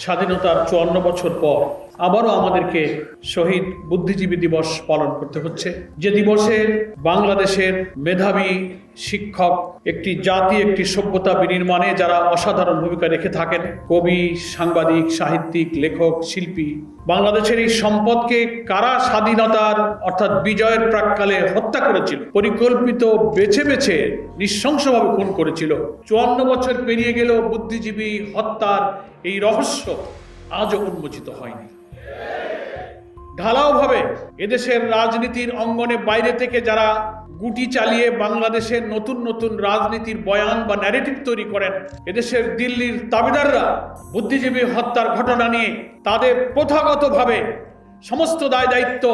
স্বাধীনতার 54 বছর পর আবারও আমাদেরকে শহীদ বুদ্ধিজীবী দিবস পালন করতে হচ্ছে, যে দিবসে বাংলাদেশের মেধাবী শিক্ষক, একটি জাতি, একটি সভ্যতা বিনির্মাণে যারা অসাধারণ ভূমিকা রেখে থাকেন, কবি, সাংবাদিক, সাহিত্যিক, লেখক, শিল্পী, বাংলাদেশের এই সম্পদকে কারা স্বাধীনতার অর্থাৎ বিজয়ের প্রাক্কালে হত্যা করেছিল, পরিকল্পিত বেছে বেছে নৃশংসভাবে খুন করেছিল। 54 বছর পেরিয়ে গেল, বুদ্ধিজীবী হত্যার এই রহস্য আজও উন্মোচিত হয়নি। ঢালাওভাবে এদেশের রাজনীতির অঙ্গনে বাইরে থেকে যারা গুটি চালিয়ে বাংলাদেশের নতুন নতুন রাজনীতির বয়ান বা ন্যারেটিভ তৈরি করেন, এদেশের দিল্লির তাবেদাররা বুদ্ধিজীবী হত্যার ঘটনা নিয়ে তাদের প্রথাগতভাবে সমস্ত দায় দায়িত্ব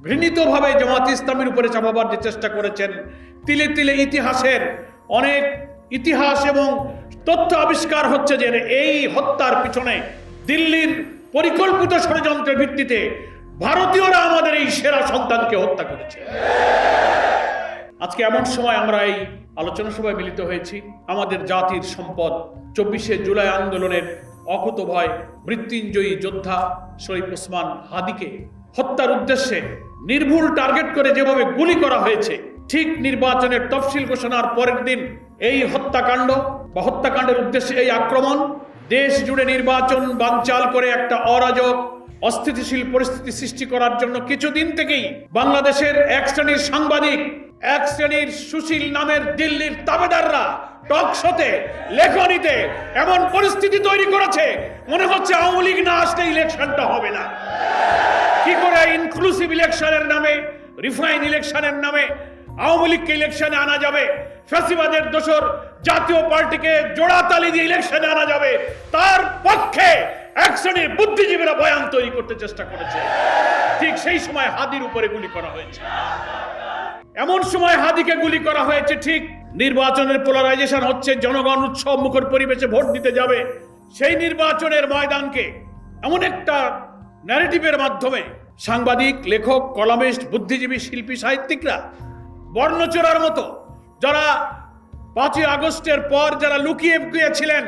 ঘৃণিতভাবে জামাত ইসলামের উপরে চাপাবার যে চেষ্টা করেছেন, তিলে তিলে ইতিহাসের অনেক ইতিহাস এবং তথ্য আবিষ্কার হচ্ছে যে এই হত্যার পিছনে দিল্লির পরিকল্পিত ষড়যন্ত্রের ভিত্তিতে ভারতীয়রা আমাদের এই সেরা সন্তানকে হত্যা করেছে। আজকে এমন সময় আমরা এই আলোচনা সভায় মিলিত হয়েছি, আমাদের জাতির সম্পদ 24শে জুলাই আন্দোলনের অকুতোভয় মৃত্যুঞ্জয়ী যোদ্ধা শরীফ ওসমান হাদিকে হত্যার উদ্দেশ্যে নির্ভুল টার্গেট করে যেভাবে গুলি করা হয়েছে, ঠিক নির্বাচনের তফসিল ঘোষণার পরের দিন এই হত্যাকাণ্ড বা হত্যাকাণ্ডের উদ্দেশ্যে এই আক্রমণ দেশ জুড়ে নির্বাচন বানচাল করে একটা অরাজক অস্থিতিশীল পরিস্থিতি সৃষ্টি করার জন্য কিছুদিন থেকেই বাংলাদেশের এক শ্রেণীর সাংবাদিক, এক শ্রেণীর সুশীল নামের দিল্লির তাবেদাররা টক শোতে, লেখনীতে এমন পরিস্থিতি তৈরি করেছে মনে হচ্ছে আওয়ামী লীগ না আসলে ইলেকশনটা হবে না। কি করে ইনক্লুসিভ ইলেকশনের নামে, রিফাইন ইলেকশনের নামে আওয়ামী লীগকে ইলেকশনে আনা যাবে, ফ্যাসিবাদের দোসর জাতীয় পার্টিকে জোড়াতালি দিয়ে ইলেকশনে আনা যাবে, তার পক্ষে এক শ্রেণীর বুদ্ধিজীবীরা বয়ান তৈরি করতে চেষ্টা করেছে। ঠিক সেই সময় হাদির উপরে গুলি করা হয়েছে। এমন সময় হাদিকে গুলি করা হয়েছে, ঠিক নির্বাচনের পোলারাইজেশন হচ্ছে, জনগণ উৎসব মুখর পরিবেশে ভোট দিতে যাবে, সেই নির্বাচনের ময়দানকে এমন একটা ন্যারেটিভের মাধ্যমে সাংবাদিক, লেখক, কলামিস্ট, বুদ্ধিজীবী, শিল্পী, সাহিত্যিকরা বর্ণচোরার মতো যারা 5ই আগস্টের পর যারা লুকিয়ে ছিলেন,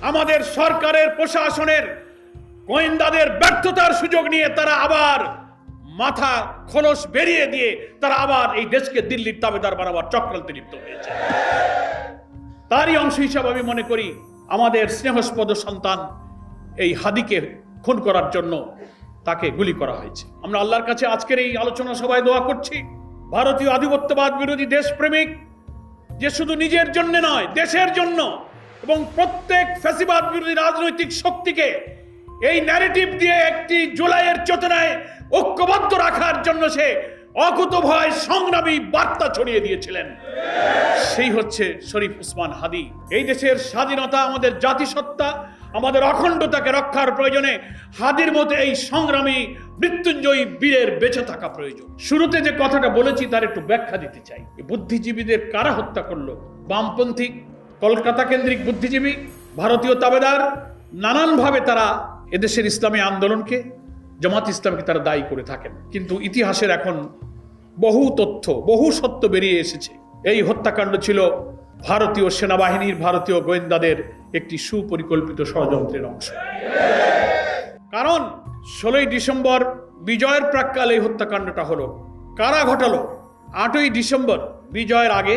আমাদের সরকারের প্রশাসনের গোয়েন্দাদের ব্যর্থতার সুযোগ নিয়ে তারা আবার মাথা খোলস বেরিয়ে দিয়ে তারা আবার এই দেশকে দিল্লির তাবেদার বানাবার চক্রান্তে লিপ্ত হয়েছে। তারই অংশ হিসাবে আমি মনে করি আমাদের স্নেহস্পদ সন্তান এই হাদিকে খুন করার জন্য তাকে গুলি করা হয়েছে। আমরা আল্লাহর কাছে আজকের এই আলোচনা সভায় দোয়া করছি, ভারতীয় আধিপত্যবাদ বিরোধী দেশপ্রেমিক যে শুধু নিজের জন্য নয়, দেশের জন্য এবং প্রত্যেক ফ্যাসিবাদ বিরোধী রাজনৈতিক শক্তিকে এই ন্যারেটিভ দিয়ে একটি জুলাইয়ের চেতনায় ঐক্যবদ্ধ রাখার জন্য সে অকুতোভয় সংগ্রামী বার্তা ছড়িয়ে দিয়েছিলেন, সেই হচ্ছে শরীফ ওসমান হাদি। এই দেশের স্বাধীনতা, আমাদের জাতিসত্তা, আমাদের অখণ্ডতাকে রক্ষার প্রয়োজনে হাদির মতো এই সংগ্রামী মৃত্যুঞ্জয়ী বীরের বেঁচে থাকা প্রয়োজন। শুরুতে যে কথাটা বলেছি তার একটু ব্যাখ্যা দিতে চাই। বুদ্ধিজীবীদের কারা হত্যা করলো? বামপন্থী কলকাতা কেন্দ্রিক বুদ্ধিজীবী, ভারতীয় তাবেদার, নানানভাবে তারা এদেশের ইসলামী আন্দোলনকে, জামাত ইসলামকে তারা দায়ী করে থাকেন। কিন্তু ইতিহাসের এখন বহু তথ্য, বহু সত্য বেরিয়ে এসেছে। এই হত্যাকাণ্ড ছিল ভারতীয় সেনাবাহিনীর, ভারতীয় গোয়েন্দাদের একটি সুপরিকল্পিত ষড়যন্ত্রের অংশ। কারণ 16ই ডিসেম্বর বিজয়ের প্রাক্কালে এই হত্যাকাণ্ডটা হলো। কারা ঘটালো? 8ই ডিসেম্বর বিজয়ের আগে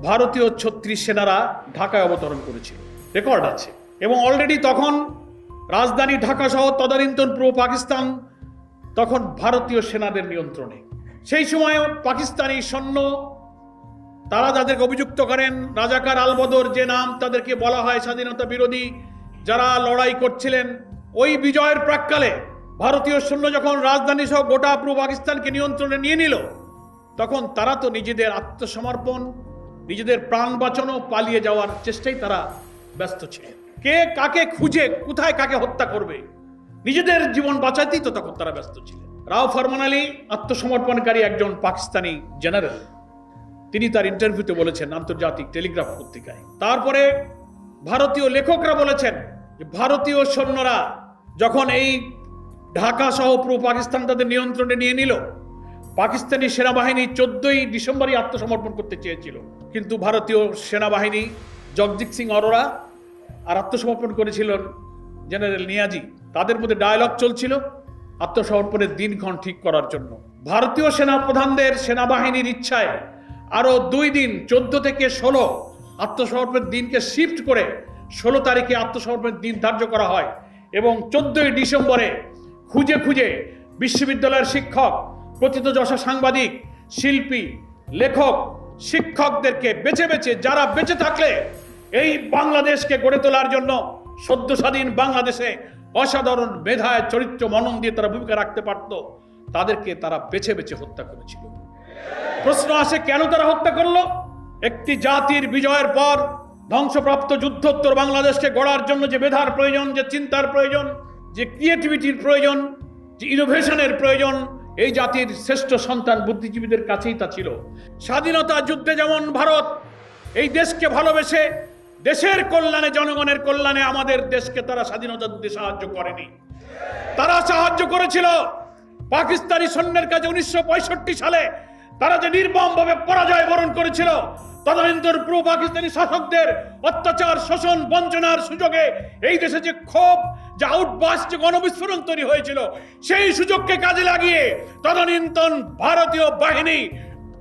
ভারতীয় 36 সেনারা ঢাকায় অবতরণ করেছিল, রেকর্ড আছে। এবং অলরেডি তখন রাজধানী ঢাকা সহ তদানীন্তন পূর্ব পাকিস্তান তখন ভারতীয় সেনাদের নিয়ন্ত্রণে। সেই সময় পাকিস্তানি সৈন্য, তারা যাদেরকে অভিযুক্ত করেন রাজাকার আলবদর, যে নাম তাদেরকে বলা হয় স্বাধীনতা বিরোধী, যারা লড়াই করছিলেন ওই বিজয়ের প্রাক্কালে ভারতীয় সৈন্য যখন রাজধানী সহ গোটা পূর্ব পাকিস্তানকে নিয়ন্ত্রণে নিয়ে নিল, তখন তারা তো নিজেদের আত্মসমর্পণ, নিজেদের প্রাণ বাঁচানো, পালিয়ে যাওয়ার চেষ্টায় তারা ব্যস্ত ছিলেন। কে কাকে খুঁজে কোথায় কাকে হত্যা করবে, নিজেদের জীবন বাঁচাতেই তো তখন তারা ব্যস্ত ছিলেন। রাও ফরমান আলী আত্মসমর্পণকারী একজন পাকিস্তানি জেনারেল, তিনি তার ইন্টারভিউতে বলেছেন আন্তর্জাতিক টেলিগ্রাফ পত্রিকায়। তারপরে ভারতীয় লেখকরা বলেছেন যে ভারতীয় সৈন্যরা যখন এই ঢাকা সহ পূর্ব পাকিস্তান তাদের নিয়ন্ত্রণে নিয়ে নিল, পাকিস্তানি সেনাবাহিনী 14ই ডিসেম্বরই আত্মসমর্পণ করতে চেয়েছিল, কিন্তু ভারতীয় সেনাবাহিনী জগজিৎ সিং অরোরা আর আত্মসমর্পণ করেছিলেন জেনারেল নিয়াজি, তাদের মধ্যে ডায়ালগ চলছিল আত্মসমর্পণের দিনক্ষণ ঠিক করার জন্য। ভারতীয় সেনা প্রধানদের সেনাবাহিনীর ইচ্ছায় আরো 2 দিন 14 থেকে 16 আত্মসমর্পণের দিনকে শিফট করে 16 তারিখে আত্মসমর্পণের দিন ধার্য করা হয় এবং 14ই ডিসেম্বরে খুঁজে খুঁজে বিশ্ববিদ্যালয়ের শিক্ষক, প্রথিতযশা সাংবাদিক, শিল্পী, লেখক, শিক্ষকদেরকে বেছে বেছে যারা বেঁচে থাকলে এই বাংলাদেশকে গড়ে তোলার জন্য সদ্য স্বাধীন বাংলাদেশে অসাধারণ মেধায় চরিত্র মনন দিয়ে তারা ভূমিকা রাখতে পারত, তাদেরকে তারা বেছে বেছে হত্যা করেছিল। প্রশ্ন আসে, কেন তারা হত্যা করলো? একটি জাতির বিজয়ের পর ধ্বংসপ্রাপ্ত যুদ্ধোত্তর বাংলাদেশকে গড়ার জন্য যে মেধার প্রয়োজন, যে চিন্তার প্রয়োজন, যে ক্রিয়েটিভিটির প্রয়োজন, যে ইনোভেশনের প্রয়োজন, এই জাতির শ্রেষ্ঠ সন্তান বুদ্ধিজীবীদের কাছেই তা ছিল। স্বাধীনতা যুদ্ধে যেমন ভারত এই দেশকে ভালোবেসে দেশের কল্যাণে, জনগণের কল্যাণে আমাদের দেশকে তারা স্বাধীনতা যুদ্ধে সাহায্য করেনি, তারা সাহায্য করেছিল পাকিস্তানি সৈন্যের কাছে 1965 সালে তারা যে নির্মমভাবে পরাজয় বরণ করেছিল। তদানীন্তন প্রো পাকিস্তানি শাসকদের অত্যাচার, শোষণ, বঞ্চনার সুযোগে এই দেশে যে ক্ষোভ, যে আউটবাস, যে গণবিস্ফোরণ তৈরি হয়েছিল, সেই সুযোগকে কাজে লাগিয়ে তদানীন্তন ভারতীয় বাহিনী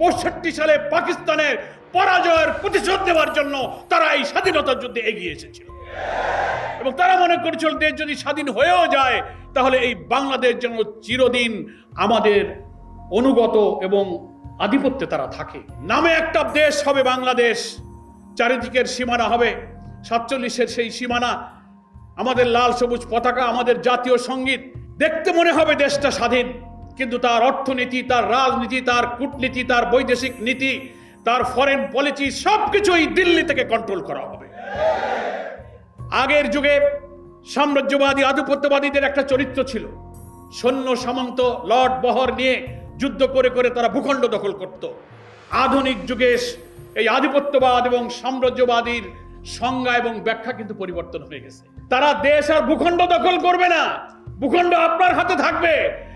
65 সালে পাকিস্তানের পরাজয়ের প্রতিশোধ নেওয়ার জন্য তারা এই স্বাধীনতার যুদ্ধে এগিয়ে এসেছিল এবং তারা মনে করেছিল দেশ যদি স্বাধীন হয়েও যায় তাহলে এই বাংলাদেশ যেন চিরদিন আমাদের অনুগত এবং আধিপত্যে তারা থাকে। নামে একটা দেশ হবে বাংলাদেশ, চারিদিকের সীমানা হবে 47-এর সেই সীমানা, আমাদের লাল সবুজ পতাকা, আমাদের জাতীয় সঙ্গীত। দেখতে মনে হবে দেশটা স্বাধীন, কিন্তু তার অর্থনীতি, তার রাজনীতি, তার কূটনীতি, তার বৈদেশিক নীতি, তার ফরেন পলিসি সবকিছুই দিল্লি থেকে কন্ট্রোল করা হবে। আগের যুগে সাম্রাজ্যবাদী আধিপত্যবাদীদের একটা চরিত্র ছিল, সৈন্য সামন্ত লর্ড বহর নিয়ে যুদ্ধ করে করে তারা ভূখণ্ড দখল করত। আধুনিক যুগে এই আধিপত্যবাদ এবং সাম্রাজ্যবাদীর সংজ্ঞা এবং ব্যাখ্যা কিন্তু পরিবর্তন হয়ে গেছে। তারা দেশ আর ভূখণ্ড দখল করবে না, ভূখণ্ড আপনার হাতে থাকবে,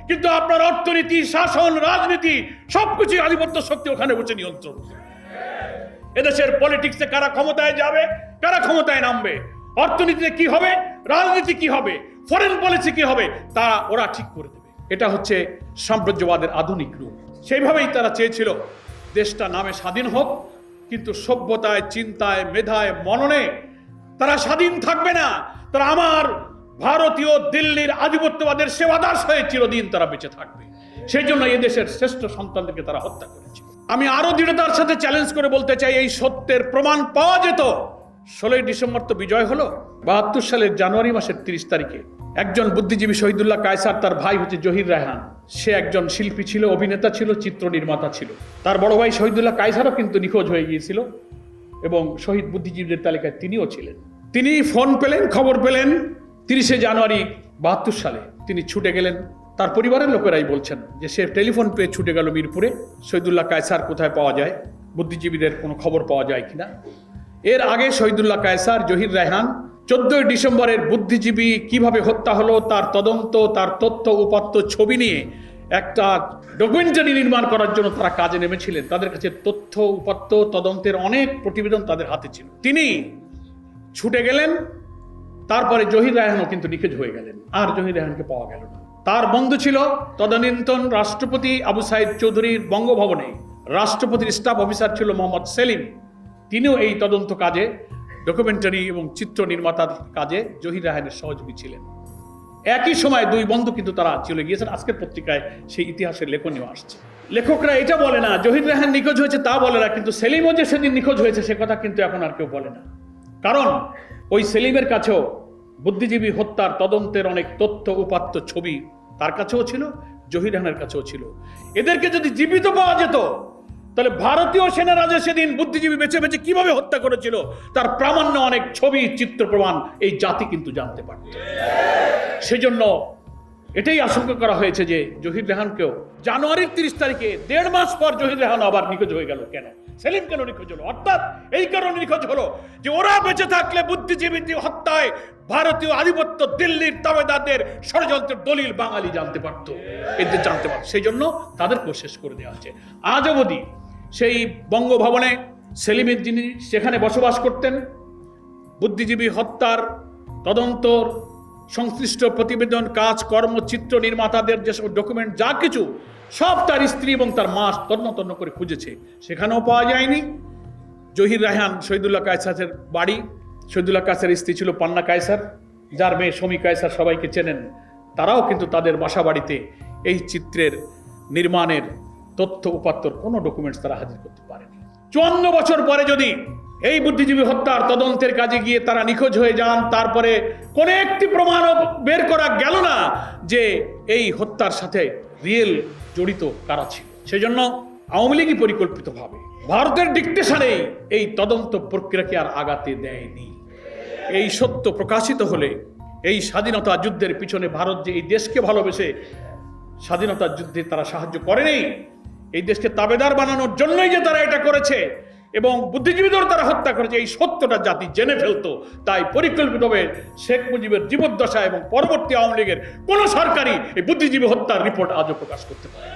কিন্তু আপনার অর্থনীতি, শাসন, রাজনীতি সবকিছু আধিপত্য শক্তি ওখানে বসে নিয়ন্ত্রণ। এদেশের পলিটিক্সে কারা ক্ষমতায় যাবে, কারা ক্ষমতায় নামবে, অর্থনীতিতে কি হবে, রাজনীতি কি হবে, ফরেন পলিসি কি হবে, ওরা ঠিক করে দেবে। এটা হচ্ছে সাম্রাজ্যবাদের আধুনিক রূপ। সেইভাবেই তারা চেয়েছিল দেশটা নামে স্বাধীন হোক, কিন্তু সভ্যতায়, চিন্তায়, মেধায়, মননে তারা স্বাধীন থাকবে না। তারা আমার ভারতীয় দিল্লির আধিপত্যবাদের সেবাদাস হয়ে চিরদিন তারা বেঁচে থাকবে। সেই জন্য এই দেশের শ্রেষ্ঠ সন্তানদেরকে তারা হত্যা করেছে। আমি আরো দৃঢ়তার সাথে চ্যালেঞ্জ করে বলতে চাই, এই সত্যের প্রমাণ পাওয়া যেত। 16ই ডিসেম্বর তো বিজয় হলো, 72 সালের জানুয়ারি মাসের 30 তারিখে একজন বুদ্ধিজীবী শহীদুল্লাহ কায়সার, তার ভাই হচ্ছে জহির রায়হান, সে একজন শিল্পী ছিল, অভিনেতা ছিল, চিত্র নির্মাতা ছিল। তার বড় ভাই শহীদুল্লাহ কায়সারও কিন্তু নিখোঁজ হয়ে গিয়েছিল এবং শহীদ বুদ্ধিজীবীদের তালিকায় তিনিও ছিলেন। তিনি ফোন পেলেন, খবর পেলেন 30শে জানুয়ারি 72 সালে। তিনি ছুটে গেলেন, তার পরিবারের লোকেরাই বলছেন যে সে টেলিফোন পেয়ে ছুটে গেল মিরপুরে, শহীদুল্লাহ কায়সার কোথায় পাওয়া যায়, বুদ্ধিজীবীদের কোনো খবর পাওয়া যায় কিনা। এর আগে শহীদুল্লাহ কায়সার, জহির রায়হান 14ই ডিসেম্বরের বুদ্ধিজীবী কিভাবে হত্যা হলো তার তদন্ত, তার তথ্য উপাত্ত ছবি নিয়ে একটা ডকুমেন্টারি নির্মাণ করার জন্য তারা কাজে নেমেছিলেন। তাদের কাছে তথ্য উপাত্ত তদন্তের অনেক প্রতিবেদন তাদের হাতে ছিল। তিনি ছুটে গেলেন, তারপরে জহির রায়হানও কিন্তু নিখোঁজ হয়ে গেলেন, আর জহির রায়হানকে পাওয়া গেল না। তার বন্ধু ছিল তদানীন্তন রাষ্ট্রপতি আবু সাইদ চৌধুরীর বঙ্গভবনে রাষ্ট্রপতির স্টাফ অফিসার ছিল মোহাম্মদ সেলিম, তিনিও এই তদন্ত কাজে, ডকুমেন্টারি এবং চিত্র নির্মাতার কাজে জহির রায়হানের সহযোগী ছিলেন। একই সময় দুই বন্ধু কিন্তু তারা চলে গিয়েছেন। আজকের পত্রিকায় সেই ইতিহাসের লেখনীয় আসছে। লেখকরা এটা বলে না জহির রায়হান নিখোঁজ হয়েছে, তা বলে না, কিন্তু সেলিমও যে সেদিন নিখোঁজ হয়েছে সে কথা কিন্তু এখন আর কেউ বলে না। কারণ ওই সেলিমের কাছেও বুদ্ধিজীবী হত্যার তদন্তের অনেক তথ্য উপাত্ত ছবি তার কাছেও ছিল, জহির রায়হানের কাছেও ছিল। এদেরকে যদি জীবিত পাওয়া যেত তাহলে ভারতীয় সেনারা যে সেদিন বুদ্ধিজীবী বেছে বেছে কিভাবে হত্যা করেছিল তার প্রামাণ্য অনেক ছবি, চিত্র, প্রমাণ এই জাতি কিন্তু জানতে পারত। সেজন্য এটাই আশঙ্কা করা হয়েছে যে জহির রায়হানকেও জানুয়ারির 30 তারিখে 1.5 মাস পর জহির রায়হান আবার নিখোঁজ হয়ে গেল। কেন সেলিম কেন নিখোঁজ হলো? অর্থাৎ এই কারণে নিখোঁজ হলো যে ওরা বেঁচে থাকলে বুদ্ধিজীবী হত্যায় ভারতীয় আধিপত্য দিল্লির তাবেদারদের ষড়যন্ত্রের দলিল বাঙালি জানতে পারত, এদের জানতে পারত। সেই জন্য তাদেরকেও শেষ করে দেওয়া হয়েছে। আজ অবধি সেই বঙ্গভবনে সেলিমের যিনি সেখানে বসবাস করতেন, বুদ্ধিজীবী হত্যার তদন্তর সংশ্লিষ্ট প্রতিবেদন, কাজ, কর্ম, চিত্র নির্মাতাদের যেসব ডকুমেন্ট যা কিছু সব তার স্ত্রী এবং তার মা তন্ন করে খুঁজেছে, সেখানেও পাওয়া যায়নি। জহির রায়হান শহীদুল্লাহ কায়সারের বাড়ি, শহীদুল্লাহ কায়সারের স্ত্রী ছিল পান্না কায়সার, যার মেয়ে শমী কায়সার সবাইকে চেনেন, তারাও কিন্তু তাদের বাসা বাড়িতে এই চিত্রের নির্মাণের তথ্য উপাত্তর কোনো ডকুমেন্টস তারা হাজির করতে পারেনি। 54 বছর পরে যদি এই বুদ্ধিজীবী হত্যার তদন্তের কাজে গিয়ে তারা নিখোঁজ হয়ে যান, তারপরে কোনো একটি প্রমাণও বের করা গেল না যে এই হত্যার সাথে রিয়েল জড়িত কারা ছিল। সেজন্য আওয়ামী লীগই পরিকল্পিতভাবে ভারতের ডিকটেশনে এই তদন্ত প্রক্রিয়াকে আর আগাতে দেয়নি। এই সত্য প্রকাশিত হলে এই স্বাধীনতা যুদ্ধের পিছনে ভারত যে এই দেশকে ভালোবেসে স্বাধীনতা যুদ্ধে তারা সাহায্য করেনি, এই দেশকে তাবেদার বানানোর জন্যই যে তারা এটা করেছে এবং বুদ্ধিজীবীদের তারা হত্যা করেছে, এই সত্যটা জাতি জেনে ফেলতো। তাই পরিকল্পিতভাবে শেখ মুজিবের জীবদ্দশা এবং পরবর্তী আওয়ামী লীগের কোন সরকারই এই বুদ্ধিজীবী হত্যার রিপোর্ট আজও প্রকাশ করতে পারে।